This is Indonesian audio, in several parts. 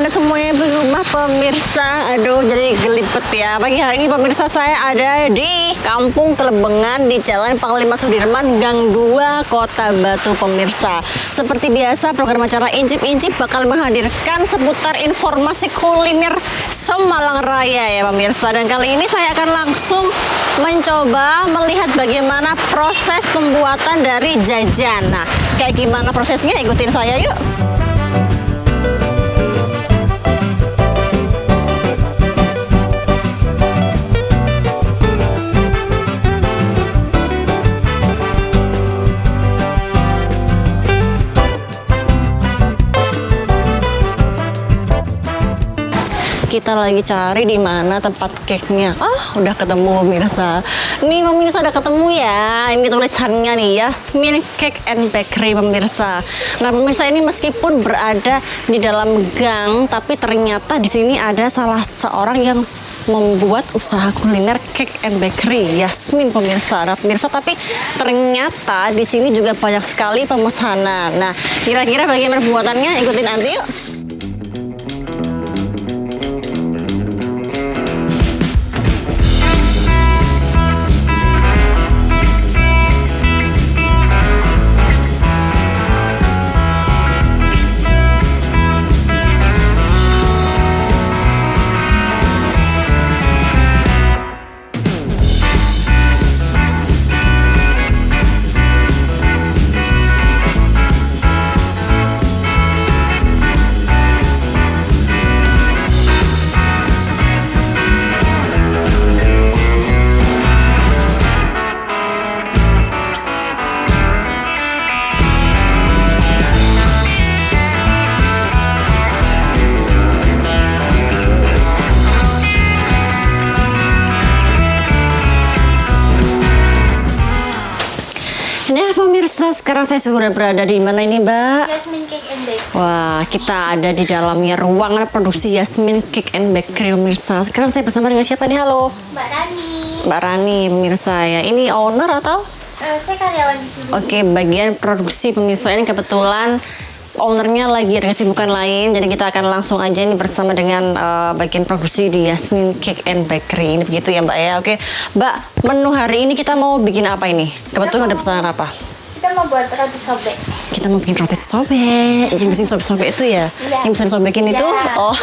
Semuanya di rumah pemirsa, aduh jadi gelipet ya. Pagi hari ini pemirsa saya ada di Kampung Telebengan di Jalan Panglima Sudirman, Gang 2, Kota Batu pemirsa. Seperti biasa program acara Incip-Incip bakal menghadirkan seputar informasi kuliner Semalang Raya ya pemirsa. Dan kali ini saya akan langsung mencoba melihat bagaimana proses pembuatan dari jajan. Nah, kayak gimana prosesnya, ikutin saya yuk. Kita lagi cari di mana tempat cake-nya. Udah ketemu pemirsa. Nih pemirsa udah ketemu ya. Ini tulisannya nih, Yasmin Cake and Bakery pemirsa. Nah pemirsa, ini meskipun berada di dalam gang, tapi ternyata di sini ada salah seorang yang membuat usaha kuliner cake and bakery, Yasmin pemirsa. Nah pemirsa, tapi ternyata di sini juga banyak sekali pemesanan. Nah kira-kira bagaimana pembuatannya? Ikutin nanti yuk. Nah pemirsa, sekarang saya sudah berada di mana ini Mbak? Yasmin Cake and Bakery. Wah, kita ada di dalamnya ruangan produksi Yasmin Cake and Bakery pemirsa. Sekarang saya bersama dengan siapa nih? Halo Mbak Rani. Mbak Rani pemirsa ya. Ini owner atau? Saya karyawan di sini. Oke, bagian produksi pemirsa. Ini kebetulan ownernya lagi ada kesibukan lain, jadi kita akan langsung aja ini bersama dengan bagian produksi di Yasmin Cake and Bakery. Ini begitu ya Mbak ya. Oke Mbak, menu hari ini kita mau bikin apa ini? Kebetulan ada pesanan apa? Kita mau buat roti sobek. Kita mau bikin roti sobek. Yang bikin sobek-sobek itu ya? Iya. Yang bisa disobekin Iya. itu? Oh.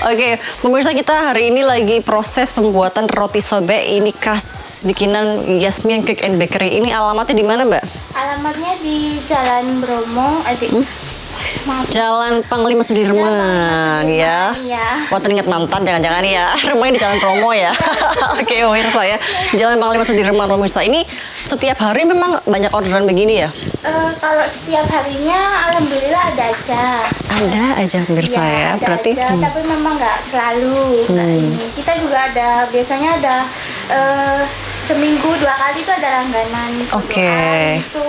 Oke, pemirsa, kita hari ini lagi proses pembuatan roti sobek. Ini khas bikinan Yasmin Cake and Bakery. Ini alamatnya di mana Mbak? Alamatnya di Jalan Bromo, maaf. Jalan Panglima Sudirman ya. Iya. Wah, teringat mantan jangan-jangan ya. Rumahnya di Jalan Promo ya. Oke, pemirsa ya. Jalan Panglima Sudirman pemirsa. Ini setiap hari memang banyak orderan begini ya? Kalau setiap harinya alhamdulillah ada aja. Ada aja pemirsa ya. Ada Berarti aja, tapi memang nggak selalu. Nah, ini kita juga ada, biasanya ada seminggu 2 kali itu ada langganan. Oke. Itu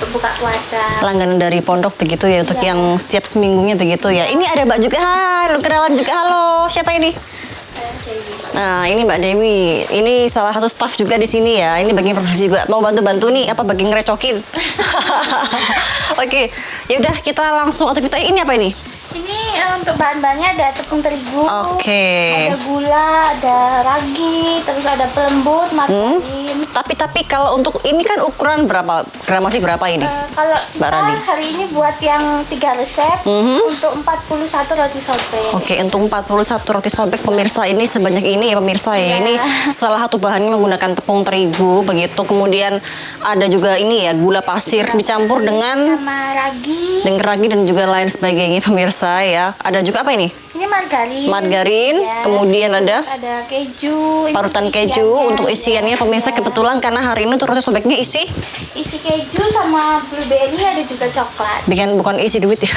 buka puasa. langganan dari pondok begitu ya, untuk yang setiap seminggunya begitu ya. Ini ada Mbak juga, halo, kenalan juga, halo, siapa ini? Nah, ini Mbak Dewi, ini salah satu staff juga di sini ya. Ini bagian produksi juga. Mau bantu-bantu nih, apa bagian ngerecokin? Oke, ya udah kita langsung aktivitas. Ini apa ini? Ini untuk bahan-bahannya ada tepung terigu, Oke. ada gula, ada ragi, terus ada pelembut, margarin. Tapi kalau untuk ini kan ukuran berapa? Gramasi berapa ini? Kalau Mbak kita Rani? hari ini buat yang 3 resep untuk 41 roti sobek. Oke, untuk 41 roti sobek pemirsa ini sebanyak ini ya pemirsa ya. Iya. Ini salah satu bahannya menggunakan tepung terigu begitu. Kemudian ada juga ini ya gula pasir dicampur dengan sama ragi. dan juga lain sebagainya pemirsa ya. Ada juga apa ini? Ini margarin. Margarin, Ya. kemudian ada Ada keju. Ini parutan keju isiannya. untuk isiannya pemirsa. Ya. Kebetulan karena hari ini tuh roti sobeknya isi Keju sama blueberry, ada juga coklat. bukan isi duit ya.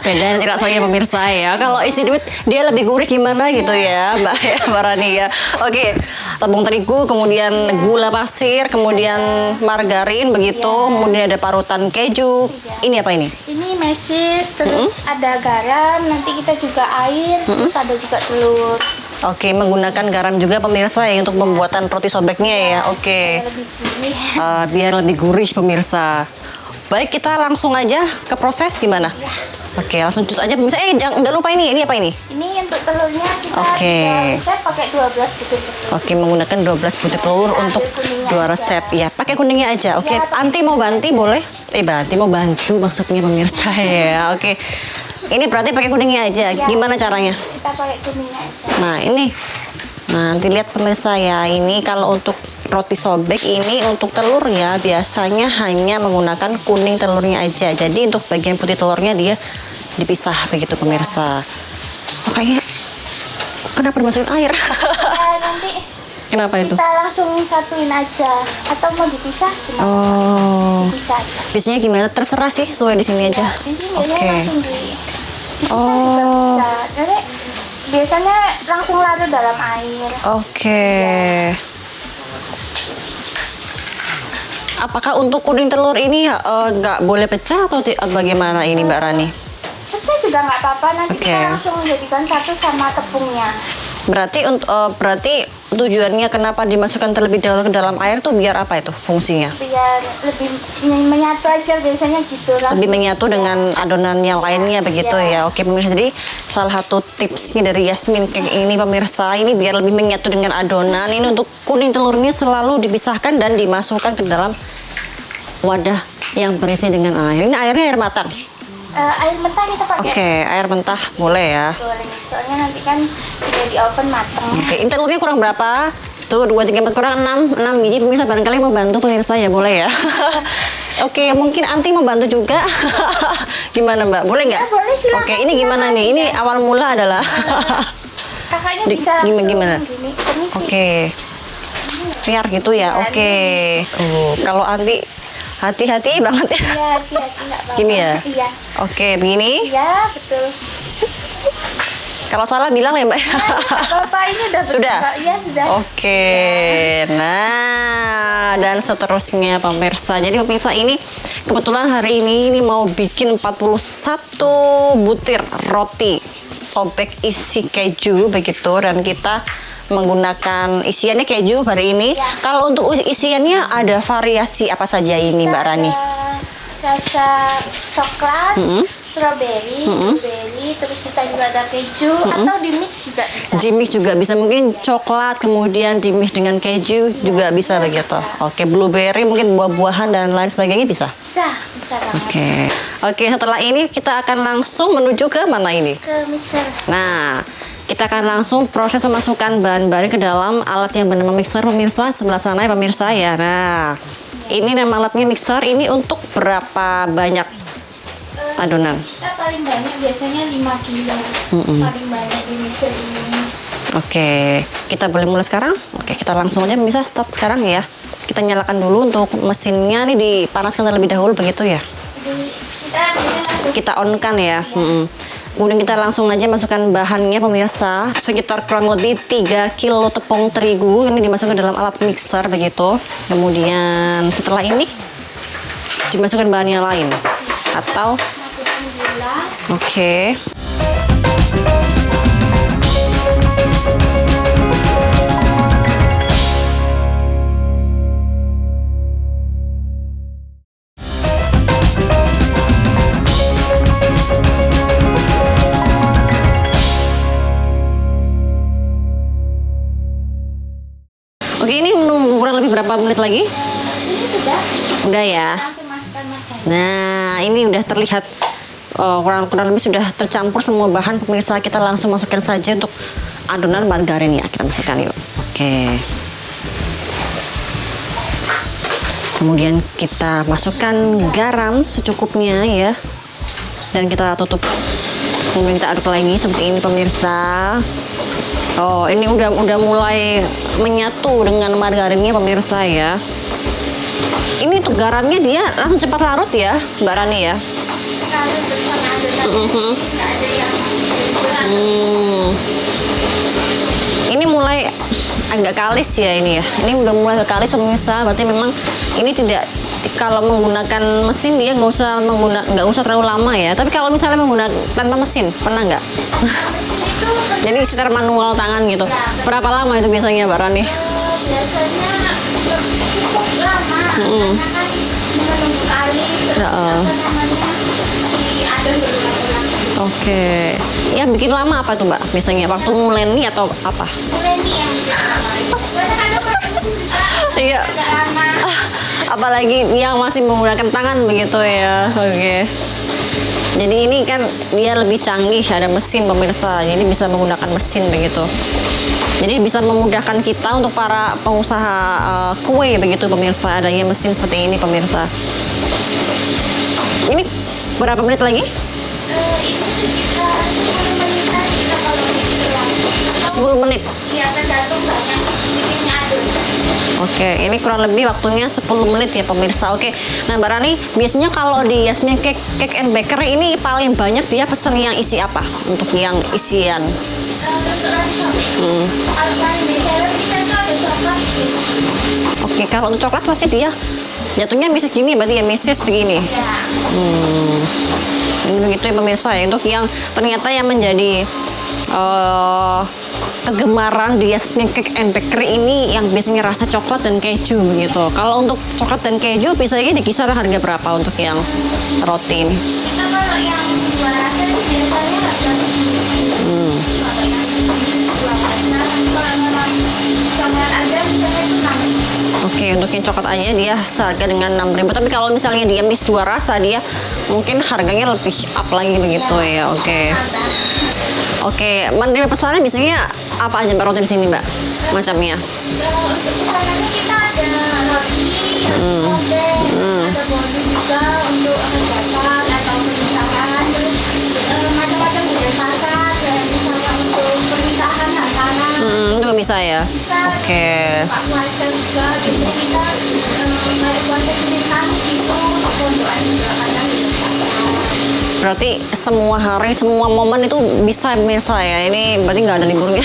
Beda nanti rasanya pemirsa ya. Kalau isi duit dia lebih gurih gimana gitu ya Mbak ya, Mbak Rani ya. Oke, tepung terigu, kemudian gula pasir, kemudian margarin begitu, kemudian ada parutan keju. Ini apa ini? Ini mesis, terus ada garam, nanti kita juga air, terus ada juga telur. Oke, menggunakan garam juga pemirsa ya untuk pembuatan roti sobeknya ya. Oke. Supaya lebih gurih. Biar lebih gurih pemirsa. Baik, kita langsung aja ke proses gimana? Oke, langsung cus aja pemirsa. Jangan lupa ini apa ini? Ini untuk telurnya kita Oke. 2 resep pakai 12 butir telur. Oke, menggunakan 12 butir telur untuk 2 resep ya. Pakai kuningnya aja. Oke, Anti mau bantu boleh? Banti mau bantu maksudnya pemirsa ya. Oke. Ini berarti pakai kuningnya aja. Gimana caranya? Kita pakai kuningnya aja. Nah, ini. Nah, nanti lihat pemirsa ya. Ini kalau untuk roti sobek ini untuk telur ya biasanya hanya menggunakan kuning telurnya aja. Jadi untuk bagian putih telurnya dia dipisah begitu pemirsa. Kayaknya kenapa dimasukin air? Ya, nanti Kenapa itu? kita langsung satuin aja. Atau mau dipisah gimana? Oh. Dipisah aja. Biasanya gimana? Terserah sih, sesuai di sini aja. Di sini Oke. langsung dipisah juga bisa. Jadi biasanya langsung larut dalam air. Oke. Apakah untuk kuning telur ini nggak boleh pecah atau bagaimana ini Mbak Rani? Pecah juga nggak apa-apa, nanti Oke. kita langsung jadikan satu sama tepungnya. Berarti tujuannya kenapa dimasukkan terlebih dahulu ke dalam air tuh biar apa itu fungsinya? Biar lebih menyatu aja biasanya gitu. Lebih menyatu dengan adonan yang lainnya begitu ya. Oke pemirsa, jadi salah satu tipsnya dari Yasmin Cake ini pemirsa, ini biar lebih menyatu dengan adonan. Ini untuk kuning telurnya selalu dipisahkan dan dimasukkan ke dalam wadah yang berisi dengan air. Ini airnya air matang. Air mentah kita pakai. Oke, air mentah boleh ya. Boleh. Soalnya nanti kan sudah di oven matang. Oke, ini telurnya kurang berapa? Tuh 2, 3, 4 kurang 6 biji pemirsa, barangkali mau bantu pemirsa ya boleh ya. Oke, mungkin Anti mau bantu juga. Gimana Mbak? Boleh nggak? Ya, boleh, silakan. Oke, ini gimana nih? Ini awal mula adalah Kakaknya bisa langsung gimana? gini. Permisi. Oke. Biar gitu ya. Oke. Kalau Anti hati-hati banget ya. Iya, hati-hati nggak apa-apa. Gini ya? Iya. Oke, begini. Iya, betul. Kalau salah bilang ya Mbak. Nggak apa-apa, ini udah betul. Sudah? Iya, sudah. Oke, nah dan seterusnya pemirsa. Jadi pemirsa ini kebetulan hari ini mau bikin 41 butir roti sobek isi keju begitu, dan kita menggunakan isiannya keju hari ini. Ya. Kalau untuk isiannya ada variasi apa saja ini Mbak Rani? Ada rasa coklat, strawberry, blueberry, terus kita juga ada keju, atau di mix juga bisa. Di mix juga bisa, mungkin coklat kemudian di mix dengan keju juga bisa begitu. Oke, blueberry mungkin buah-buahan dan lain sebagainya bisa. Bisa banget. Oke, setelah ini kita akan langsung menuju ke mana ini? Ke mixer. Nah, kita akan langsung proses memasukkan bahan-bahan ke dalam alat yang bernama mixer pemirsa, sebelah sana ya pemirsa ya. Nah, ini nama alatnya mixer. Ini untuk berapa banyak adonan? Kita paling banyak biasanya 5 kilo. Paling banyak di mixer ini. Oke, kita boleh mulai sekarang? Oke, kita langsung aja bisa start sekarang ya. Kita nyalakan dulu untuk mesinnya, nih dipanaskan terlebih dahulu begitu ya. Jadi kita biasanya langsung Kita on kan ya. Kemudian kita langsung aja masukkan bahannya pemirsa. Sekitar kurang lebih 3 kilo tepung terigu ini dimasukkan ke dalam alat mixer begitu. Kemudian setelah ini dimasukkan bahan yang lain atau masukkan gula. oke. Oke, ini kurang lebih berapa menit lagi? Ini sudah. Udah ya. Langsung masukkan margarin. Nah, ini udah terlihat kurang lebih sudah tercampur semua bahan. Pemirsa, kita langsung masukkan saja untuk adonan margarin ya. Kita masukkan yuk. Oke. Kemudian kita masukkan garam secukupnya ya. Dan kita tutup. Kemudian kita aduk lagi seperti ini pemirsa. Oh, ini udah mulai menyatu dengan margarinnya pemirsa ya. Ini untuk garamnya dia langsung cepat larut ya, Mbak Rani ya. Kalau bersama adonan nggak ada yang berat. Ini mulai agak kalis ya ini ya. Ini udah mulai agak kalis pemirsa. Berarti memang ini tidak, kalau menggunakan mesin dia nggak usah terlalu lama ya. Tapi kalau misalnya menggunakan tanpa mesin, pernah nggak? Mesin itu Jadi secara manual tangan gitu. Berapa lama itu biasanya Mbak Rani? biasanya cukup lama karena kan menunggu kali terus Ya, apa namanya diadon berulang-ulang. Oke. Ya bikin lama apa tuh Mbak? Biasanya waktu muleni atau apa? Mulai nih yang soalnya kadang pakai mesin juga Iya. agak lama. Apalagi yang masih menggunakan tangan begitu ya. Oke. Jadi ini kan dia lebih canggih, ada mesin pemirsa. Jadi bisa menggunakan mesin begitu. Jadi bisa memudahkan kita untuk para pengusaha kue begitu pemirsa, adanya mesin seperti ini pemirsa. Ini berapa menit lagi? Itu sekitar 10 menitan kita kalau selang. 10 menit. Ya tergantung banyak bikinnya adonan. Oke, ini kurang lebih waktunya 10 menit ya pemirsa. Oke, nah Mbak Rani, biasanya kalau di Yasmin Cake and Bakery ini paling banyak dia pesen yang isi apa? Untuk yang isian. Untuk langsung. Kalau paling bestseller kita itu ada coklat. Oke, kalau untuk coklat pasti dia jatuhnya misis gini, berarti ya misis begini. Ya. Ini begitu ya pemirsa ya. Untuk yang ternyata yang menjadi kegemaran di Yasmin Cake and Bakery ini yang biasanya rasa coklat dan keju gitu. Kalau untuk coklat dan keju biasanya di kisaran harga berapa untuk yang roti ini? Kita kalau yang dua rasa itu biasanya harga 7.000. Kalau yang jenis dua rasa, kalau memang coklat aja misalnya itu 6.000. Oke, untuk yang coklat aja dia seharga dengan 6.000. Tapi kalau misalnya dia mix dua rasa dia mungkin harganya lebih up lagi begitu ya. Oke. Oke, menerima pesanan biasanya apa aja Mbak roti di sini Mbak? Macamnya? Untuk pesanannya kita ada roti, ada odeng, ada bolu juga untuk hajatan atau pernikahan, terus macam-macam di pasar dan misalnya untuk pernikahan hantaran. Itu bisa ya? Bisa. Oke. Pak puasa juga biasanya kita hari puasa Senin Kamis itu untuk pondokan juga kadang di pasar. Berarti semua hari, semua momen itu bisa pemirsa ya. Ini berarti nggak ada liburnya.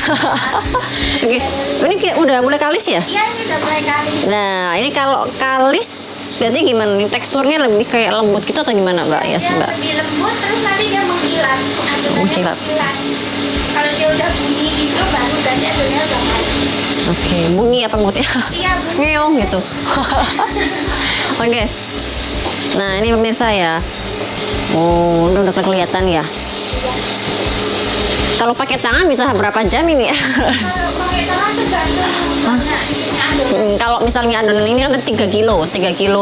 Oke, ini udah mulai kalis ya? Iya, ini udah mulai kalis. Nah, ini kalau kalis berarti gimana? Nih, teksturnya lebih kayak lembut gitu atau gimana Mbak? Ya, Dia Mbak. lebih lembut terus nanti dia mengkilat. Adonannya Mengkilat. mengkilat. Kalau dia udah bunyi gitu baru berarti adonannya udah kalis. Oke, bunyi apa maksudnya? Iya, bunyi. Ngeong gitu. Oke. Nah, ini pemirsa ya. Oh, udah kelihatan ya. Kalau pakai tangan bisa berapa jam ini? Kalau pakai tangan tergantung banyak isinya adonan. Kalau misalnya adonan ini kan 3 kilo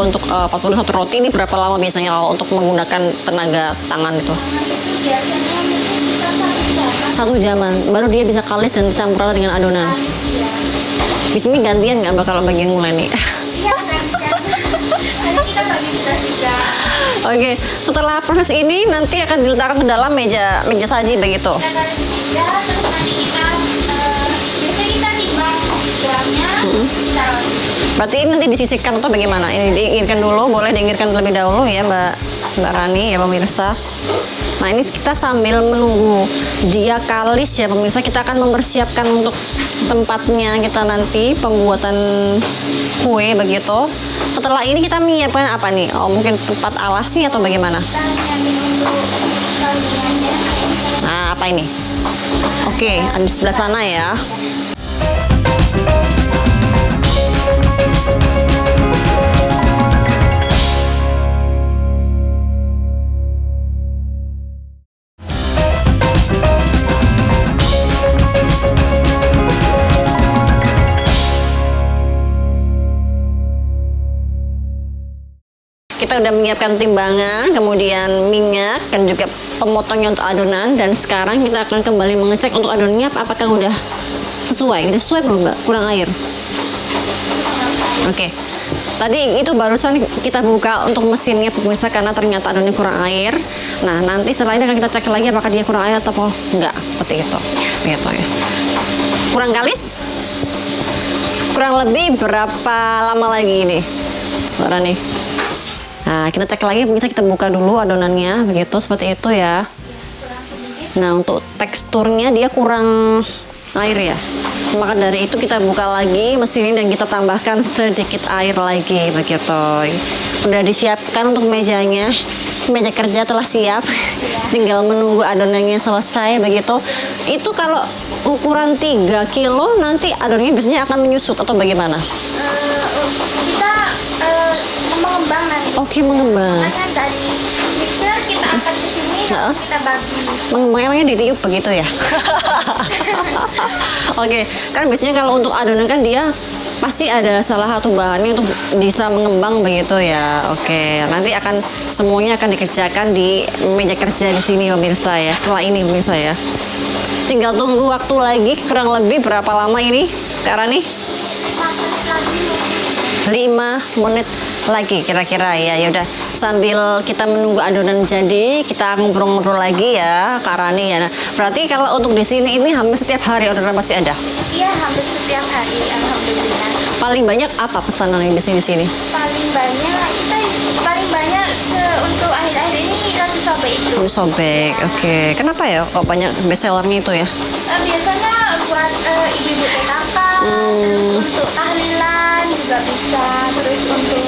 untuk 41 roti ini berapa lama biasanya kalau untuk menggunakan tenaga tangan itu? Itu biasanya mungkin sekitar 1 jam. 1 jaman, baru dia bisa kalis dan campur rata dengan adonan. Kalis, iya. Di sini gantian nggak Mbak kalau bagian mulai nih? Iya, gantian. Karena kita bagi tugas juga. Oke, setelah proses ini nanti akan diletakkan ke dalam meja saji begitu. Kita taruh di meja, terus nanti kita biasanya kita timbang gramnya, kita taruh. Berarti ini nanti disisihkan atau bagaimana? Ini diinginkan dulu, boleh diinginkan terlebih dahulu ya Mbak Rani ya pemirsa. Nah ini kita sambil menunggu dia kalis ya pemirsa, kita akan mempersiapkan untuk tempatnya kita nanti pembuatan kue begitu. Setelah ini kita menyiapkan apa nih? Oh mungkin tempat alasnya atau bagaimana? Kita nyiapin untuk saringannya. Nah apa ini? Oke, ada di sebelah sana ya. kita udah menyiapkan timbangan, kemudian minyak, dan juga pemotongnya untuk adonan. Dan sekarang kita akan kembali mengecek untuk adonannya apakah udah sesuai. Udah sesuai belum Mbak? Kurang air? Oke. Tadi itu barusan kita buka untuk mesinnya pemirsa karena ternyata adonannya kurang air. Nah, nanti setelah ini akan kita cek lagi apakah dia kurang air atau enggak. Seperti itu. Gitu ya. Kurang kalis? Kurang lebih berapa lama lagi ini? Mbak Rani? Nah, kita cek lagi pemirsa, kita buka dulu adonannya begitu seperti itu ya. Nah, untuk teksturnya dia kurang air ya. Maka dari itu kita buka lagi mesin ini dan kita tambahkan sedikit air lagi begitu. Udah disiapkan untuk mejanya. Meja kerja telah siap. Tinggal menunggu adonannya selesai begitu. Itu kalau ukuran 3 kilo nanti adonannya biasanya akan menyusut atau bagaimana? Kita mengembang nanti. Oke, mengembang. Makanya dari mixer kita angkat ke sini, lalu kita bagi. Mengembang emangnya ditiup begitu ya? Oke, kan biasanya kalau untuk adonan kan dia pasti ada salah satu bahannya untuk bisa mengembang begitu ya. Oke, nanti akan semuanya akan dikerjakan di meja kerja di sini pemirsa ya. Setelah ini pemirsa ya. Tinggal tunggu waktu lagi kurang lebih berapa lama ini cara nih? 5 menit lagi kira-kira ya. Yaudah, sambil kita menunggu adonan jadi, kita ngobrol-ngobrol lagi ya Kak Rani ya. Nah, berarti kalau untuk di sini ini hampir setiap hari orderan pasti ada? Iya, hampir setiap hari, alhamdulillah. Paling banyak apa pesanan yang di sini? Paling banyak untuk akhir-akhir ini roti sobek itu. Roti sobek, oke. Kenapa ya kok banyak best sellernya itu ya? Biasanya buat ibu-ibu PKK, terus untuk tahlilan juga bisa, terus untuk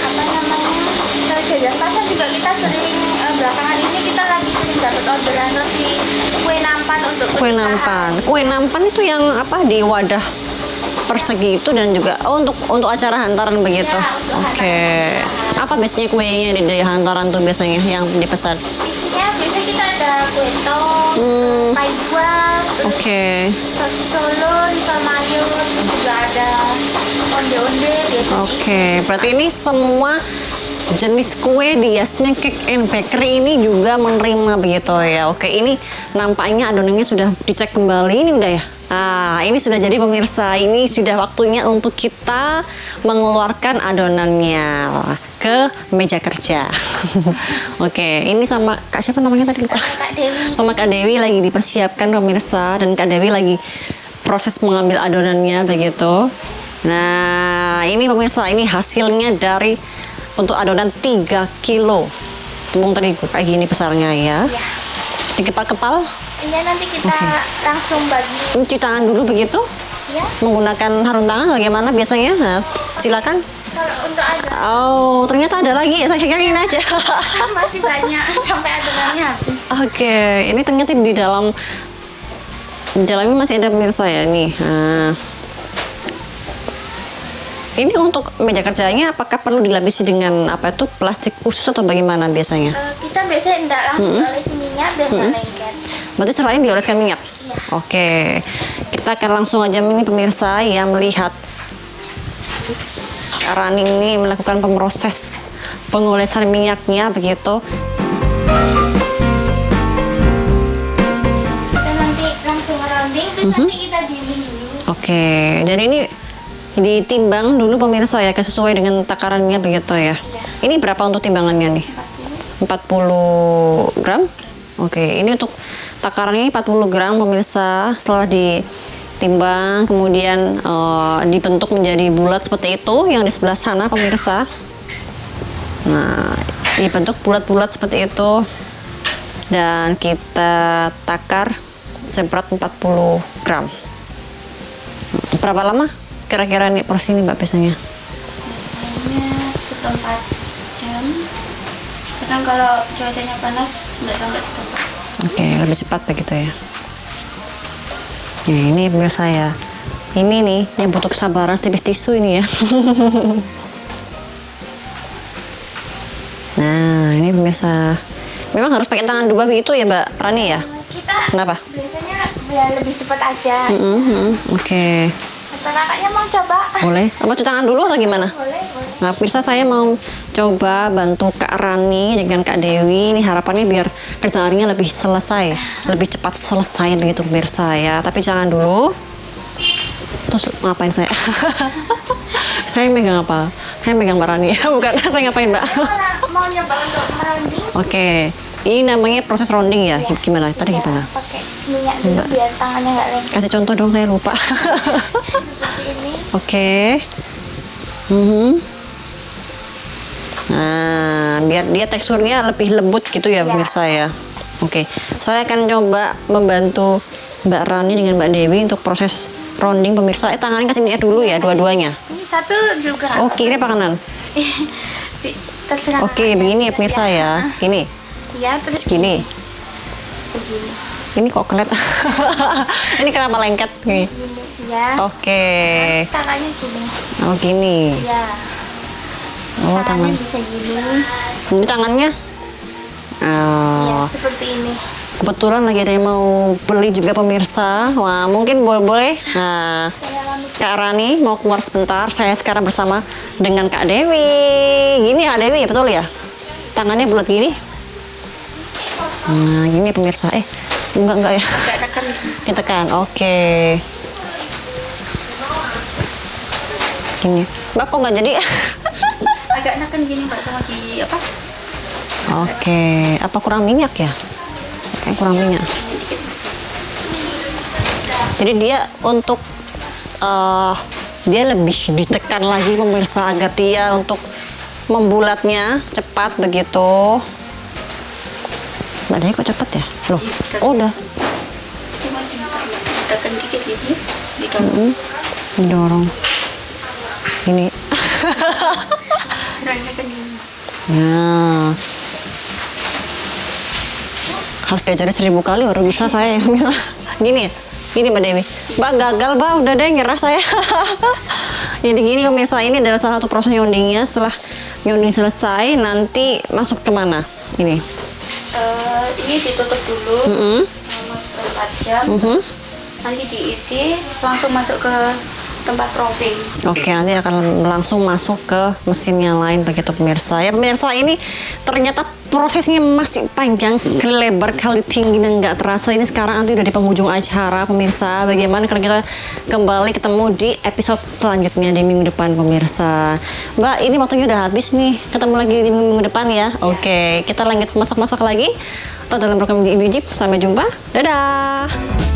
apa namanya jajan pasar juga kita sering belakangan ini kita lagi sering dapat orderan roti kue nampan untuk Kue nampan. Kue nampan itu yang apa di wadah persegi itu dan juga untuk acara hantaran begitu. Ya, untuk Oke. Apa biasanya kuenya di hantaran tuh biasanya yang dipesan? isinya biasanya kita ada kue tong, pai buah, terus Oke. sosis Solo, risol mayo, terus juga ada onde-onde biasanya. Oke, berarti ini semua jenis kue di Yasmin Cake and Bakery ini juga menerima begitu ya. Oke, ini nampaknya adonannya sudah dicek kembali. Ini udah ya? Nah, ini sudah jadi pemirsa. Ini sudah waktunya untuk kita mengeluarkan adonannya ke meja kerja. Oke, ini sama Kak siapa namanya tadi lupa? Kak Dewi. Sama Kak Dewi lagi dipersiapkan pemirsa dan Kak Dewi lagi proses mengambil adonannya begitu. Nah, ini pemirsa, ini hasilnya dari untuk adonan 3 kilo tepung terigu kayak gini besarnya ya. Ya. Dikepal-kepal, Ini nanti kita Oke. langsung bagi cuci tangan dulu begitu, ya. menggunakan sarung tangan bagaimana biasanya? Nah, silakan. Kalau untuk ada Oh, ternyata ada lagi ya, saya kirain aja. masih banyak sampai adonannya habis. Oke, ini ternyata di dalamnya masih ada pemirsa ya nih. Nah. Ini untuk meja kerjanya apakah perlu dilapisi dengan apa itu plastik khusus atau bagaimana biasanya? Kita biasanya tidak langsung olesi minyak biar nggak lengket. Berarti selain dioleskan minyak? Iya. Oke, kita akan langsung aja ini pemirsa yang melihat Kak Rani ini melakukan pemproses pengolesan minyaknya begitu. Kita nanti langsung rounding terus nanti kita giling dulu. Oke, jadi ini ditimbang dulu pemirsa ya, sesuai dengan takarannya begitu ya. Ini berapa untuk timbangannya nih? 40 gram. Oke, ini untuk takarannya 40 gram pemirsa. Setelah ditimbang kemudian dibentuk menjadi bulat seperti itu yang di sebelah sana pemirsa. Nah, dibentuk bulat-bulat seperti itu dan kita takar seberat 40 gram. Berapa lama kira-kira nih porsi ini Mbak biasanya? Biasanya seperempat jam. Kadang kalau cuacanya panas nggak sampai seperempat. Oke, lebih cepat begitu ya. Nah, ini pemirsa ya. Ini nih yang butuh kesabaran, tipis tisu ini ya. Nah, ini pemirsa. Memang harus pakai tangan dua begitu ya Mbak Rani ya? Kita Kenapa? biasanya biar lebih cepat aja. Oke. Kakaknya mau coba? Boleh? Apa cuci tangan dulu atau gimana? Boleh, boleh. Nah, pemirsa saya mau coba bantu Kak Rani dengan Kak Dewi. Ini harapannya biar kerjaannya lebih selesai, lebih cepat selesai begitu pemirsa ya. Tapi jangan dulu. Terus ngapain saya? Saya megang apa? Saya megang Mbak Rani. Bukan, saya ngapain Mbak? Mau nyoba untuk meronding? Oke, ini namanya proses rounding ya. Gimana? Tadi gimana? Pakai minyak dulu biar tangannya nggak lengket. Kasih contoh dong, saya lupa. Seperti ini. Oke. Nah, biar dia teksturnya lebih lembut gitu ya, pemirsa ya. Oke, saya akan coba membantu Mbak Rani dengan Mbak Dewi untuk proses rounding pemirsa. Tangannya kasih minyak dulu ya, dua-duanya. Ini satu juga. Oh, kiri apa kanan? Terserah. Oke, begini ya pemirsa ya. Gini, Ya, terus gini. begini. Ini kok kelihatan? Ini kenapa lengket? Gini. Gini, ya. Oke. Terus kakaknya gini. Oh, gini. Ya. Oh, Tangannya tangan. bisa gini. Ini tangannya. Ya, Oh, seperti ini. kebetulan lagi ada yang mau beli juga pemirsa. Wah, mungkin boleh. Nah, Saya alami. Kak Rani mau keluar sebentar. Saya sekarang bersama dengan Kak Dewi. Gini Kak Dewi, betul ya? Tangannya bulat gini. Nah, gini pemirsa. Enggak ya. Agak tekan. Ditekan. Oke. Gini. Mbak kok nggak jadi? Agak tekan gini, Mbak, sama di apa? Oke. Apa kurang minyak ya? Kayak kurang minyak. Jadi dia untuk dia lebih ditekan lagi pemirsa agar dia untuk membulatnya cepat begitu. Mbak Dewi kok cepet ya? Loh, oh, udah Cuma ditekan dikit gitu. Didorong. didorong. Ini. Kira-kira kan gini. Nah, harus diajarin 1000 kali baru bisa saya yang bilang. Gini ya? Gini Mbak Dewi. Mbak gagal Mbak, udah deh nyerah saya. Jadi gini pemirsa, ini adalah salah satu proses nyondingnya. Setelah nyonding selesai, nanti masuk kemana? Ini. Ini ditutup dulu selama 4 jam. Nanti diisi, langsung masuk ke tempat rounding. Oke, nanti akan langsung masuk ke mesin yang lain begitu pemirsa. Ya pemirsa, ini ternyata prosesnya masih panjang, lebar kali tinggi dan nggak terasa. Ini sekarang nanti udah di penghujung acara pemirsa. Bagaimana kalau kita kembali ketemu di episode selanjutnya di minggu depan pemirsa. Mbak, ini waktunya udah habis nih. Ketemu lagi di minggu depan ya. Oke, kita lanjut masak-masak lagi. Atau dalam program Ibu Jip. Sampai jumpa. Dadah.